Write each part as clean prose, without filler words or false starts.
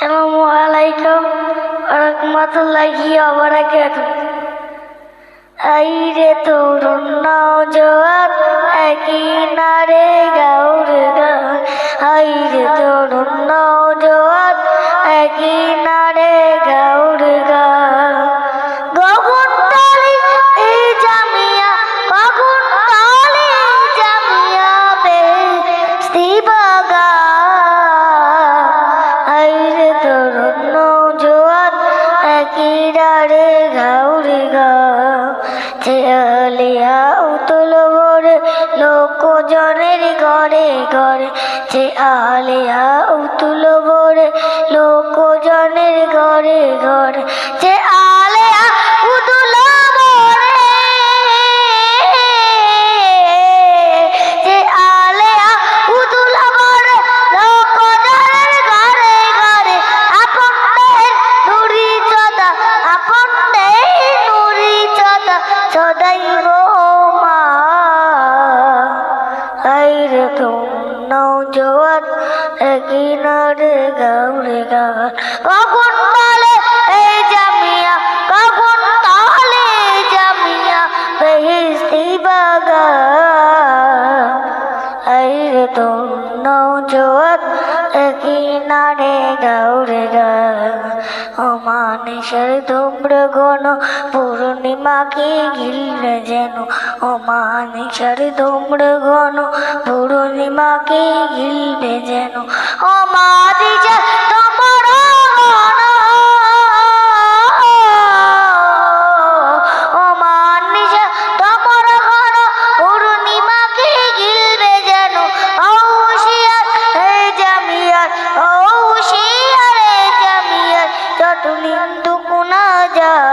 আসসালামু আলাইকুম রহমতুল্লাহি ওয়া বারাকাতুহু। আইরে তরুণ নওজোয়ান একই নারে গাউর গান, আইরে তরুণ নওজোয়ান একই নারে গাউর গান। গগন তলে এই জামিয়া, গগন তলে জামিয়া বেহেশতি বাগান, আইরে তরুণ নওজোয়ান একই নারে গাউর গান। যে আলিয়া উতুল ভরে লোকজনের ঘরে ঘরে, যে আলিয়া উতুল ভরে লোকজনের ঘরে ঘরে, যে আলিয়া উতুল ভরে, যে আলিয়া উতুল ভরে লোকজনের ঘরে ঘরে। আপনদের নুরি চদা, আপনদের নুরি চদা সদাইব মা, আইরে তরুণ নওজোয়ান একই নারে গাউর গান। গগন তলে এই জামিয়া, গগন তলে জামিয়া বেহেশতি বাগান, আইরে তরুণ নওজোয়ান একই নারে গাউর গান। অমানিসের ধূম্র ঘন পূর্ণিমাকে ঘিরলে যেন, অমানিসের ধূম্র ঘন পূর্ণিমাকে ঘিরলে যেন, অমানিসের ধূম্র ঘন, অমানিসের ধূম্র ঘন পূর্ণিমাকে ঘিরলে যেন। হুঁশিয়ার হে জামিয়ার, হুঁশিয়ার হে জামিয়ার, যত নিন্দুক না যায়,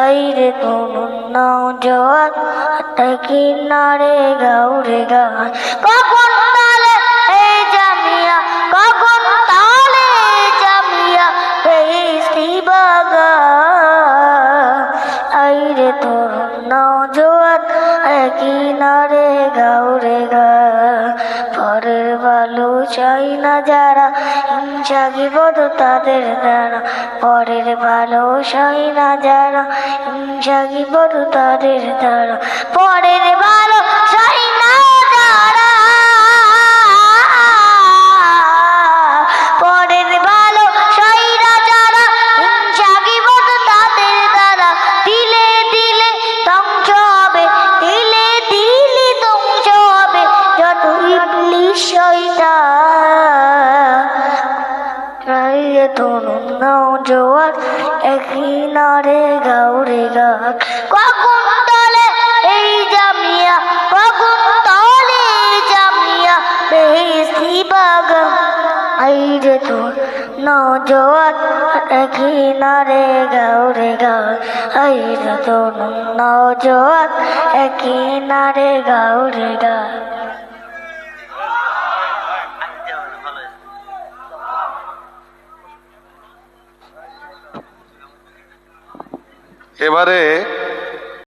আইরে তরুণ নওজোয়ান একই নারে গাউর গান। গগন তলে এই জামিয়া, গগন তলে জামিয়া বেহেশতি বাগান, আইরে তরুণ নওজোয়ান একই নারে গাউর গান। পরের ভালো চাই না যারা, হিংসা গিবদ তাদের দ্বারা, পরের ভালো চাই না যারা, হিংসা গিবদ তাদের দ্বারা, পরের ভালো চাই না যারা, পরের ভালো চাই না যারা, হিংসা গিবদ তাদের দ্বারা। দিলে দিলে ধ্বংস হবে, দিলে দিলে ধ্বংস হবে যত ইবলিস শয়তান, আইরে তরুণ নওজোয়ান একই নারে গাউর গান। গগন তলে এই জামিয়া, গগন তলে জামিয়া বেহেশতি বাগান, আইরে তরুণ নওজোয়ান একই নারে গাউর গান, আইরে তরুণ নওজোয়ান একই নারে গাউর গান। এবারে